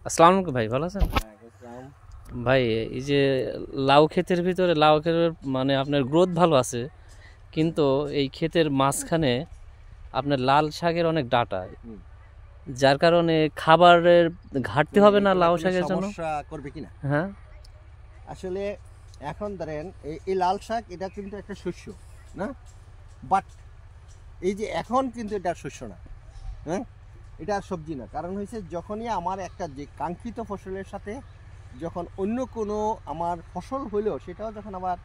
আসসালামু আলাইকুম ভাই, ভালো আছেন? বুঝলাম। ভাই, এই যে লাউ ক্ষেতের ভিতরে লাউ ক্ষেতের মানে আপনার গ্রোথ ভালো আছে, কিন্তু এই ক্ষেতের মাঝখানে আপনার লাল শাকের অনেক ডাঁটা, হুম। যার কারণে খাবারের ঘাটতি তুমি হবে না এখানে লাউ কোনো শাকের জন্য? সমস্যা করবে কিনা? হ্যাঁ। আসলে এখন ধরেন এই লাল শাক এটা কিন্তু একটা শস্য, না? বাট এই যে এখন কিন্তু এটা শস্য না, হ্যাঁ? এটা আর সবজি না। কারণ হয়েছে যখনই আমার একটা যে কাঙ্ক্ষিত ফসলের সাথে যখন অন্য কোনো আমার ফসল হইলো সেটাও যখন আবার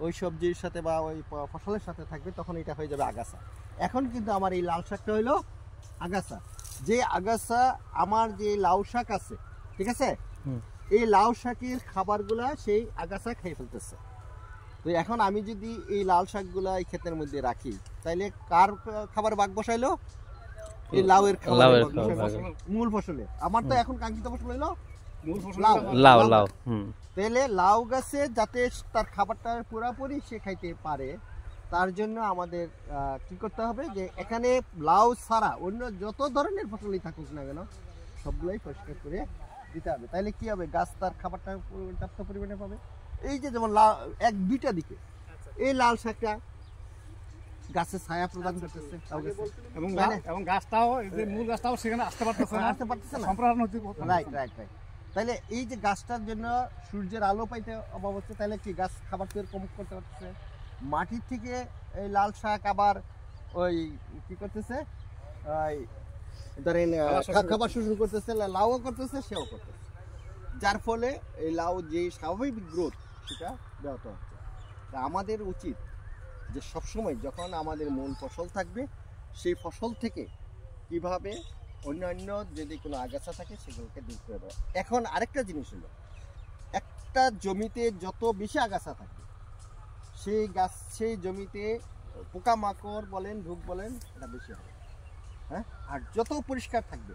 ওই সবজির সাথে বা ওই ফসলের সাথে থাকবে তখন এটা হয়ে যাবে আগাছা। এখন কিন্তু আমার এই লাল শাকটা হইলো আগাছা। যে আগাছা আমার যে লাউ শাক আছে, ঠিক আছে, হুম। এই লাউ শাকের খাবারগুলা সেই আগাছা খেয়ে ফেলতেছে। তো এখন আমি যদি এই লাল শাকগুলা এই ক্ষেতের মধ্যে রাখি তাইলে কার খাবার ভাগ বসাইলো? এই লাউয়ের খাবারের লাউয়ের ভাগ খাবার বসাইলো। ভাগ। মূল ফসলে আমার তো হুম। এখন কাঙ্ক্ষিত ফসল হইলো মূল ফসল লাউ। লাউ লাউ লাউ গাছ। হুম। তাহলে লাউ গাছে যাতে তার খাবারটা পুরাপুরি সে খাইতে পারে তার জন্য আমাদের কি করতে হবে যে এখানে লাউ ছাড়া অন্য যত ধরনের ফসলই থাকুক না কেন সবগুলোই পরিষ্কার করে দিতে হবে। তাহলে কি হবে, গাছ তার খাবারটা পর্যাপ্ত পরিমাণে পাবে। এই যে যেমন লাউ এক দুইটা দিকে এই লাল শাকটা গাছে ছায়া প্রদান করতেছে লাউ গাছে। এবং তাই না? এবং গাছটাও এই যে মূল গাছটাও সেখানে আসতে পারতেছে না, আসতে পারতেছে না। সম্প্রসারণ হচ্ছে। Right right right. তাহলে এই যে গাছটার জন্য সূর্যের আলো পাইতে অভাব হচ্ছে, তাহলে কি গাছ খাবার তৈরি কম করতে পারতেছে। মাটির থেকে এই লাল শাক আবার ওই কি করতেছে, ওই ধরেন খাবার শোষণ করতেছে, লাউও করতেছে, সেও করতেছে, যার ফলে এই লাউ যে স্বাভাবিক গ্রোথ সেটা ব্যাহত হচ্ছে। তা আমাদের উচিত যে সবসময় যখন আমাদের মূল ফসল থাকবে সেই ফসল থেকে কিভাবে অন্যান্য যদি কোনো আগাছা থাকে সেগুলোকে দূর করে দেওয়া। এখন আরেকটা জিনিস হলো, একটা জমিতে যত বেশি আগাছা থাকবে সেই জমিতে পোকামাকড় বলেন রোগ বলেন এটা বেশি হবে, হ্যাঁ। আর যত পরিষ্কার থাকবে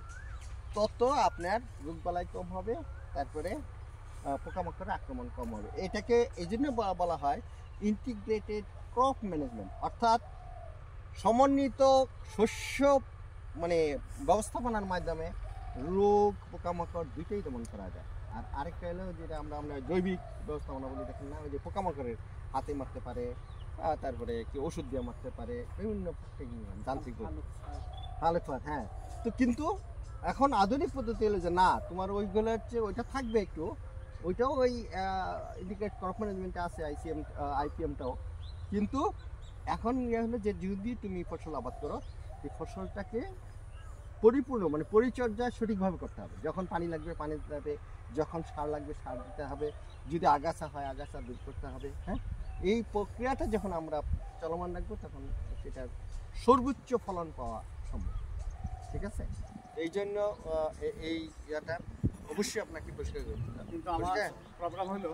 তত আপনার রোগবালাই কম হবে, তারপরে পোকামাকড়ের আক্রমণ কম হবে। এটাকে এই জন্য বলা হয় ইন্টিগ্রেটেড ক্রপ ম্যানেজমেন্ট, অর্থাৎ সমন্বিত শস্য মানে ব্যবস্থাপনার মাধ্যমে রোগ পোকামাকড় দুইটাই দমন করা যায়। আর আরেকটা হলো যেটা আমরা জৈবিক ব্যবস্থাপনা বলি, দেখেন না, ওই যে পোকামাকড়ের হাতে মারতে পারে, তারপরে কি ওষুধ দিয়ে মারতে পারে, বিভিন্ন যান্ত্রিক হালফার, হ্যাঁ। তো কিন্তু এখন আধুনিক পদ্ধতি হলো যে না, তোমার ওইগুলো হচ্ছে ওইটা থাকবে একটু, ওইটাও ওই ইন্ডিকেট ক্রপ ম্যানেজমেন্টে আছে, আইপিএমটাও। কিন্তু এখন ইয়ে হলো যে যদি তুমি ফসল আবাদ করো এই ফসলটাকে পরিপূর্ণ মানে পরিচর্যা সঠিকভাবে করতে হবে। যখন পানি লাগবে পানি দিতে হবে, যখন সার লাগবে সার দিতে হবে, যদি আগাছা হয় আগাছা দূর করতে হবে, হ্যাঁ। এই প্রক্রিয়াটা যখন আমরা চলমান রাখবো তখন সেটার সর্বোচ্চ ফলন পাওয়া সম্ভব, ঠিক আছে। এই জন্য এই ইয়াটা অবশ্যই আপনাকে পরিষ্কার করতে হবে। কিন্তু আমার প্রবলেম হলো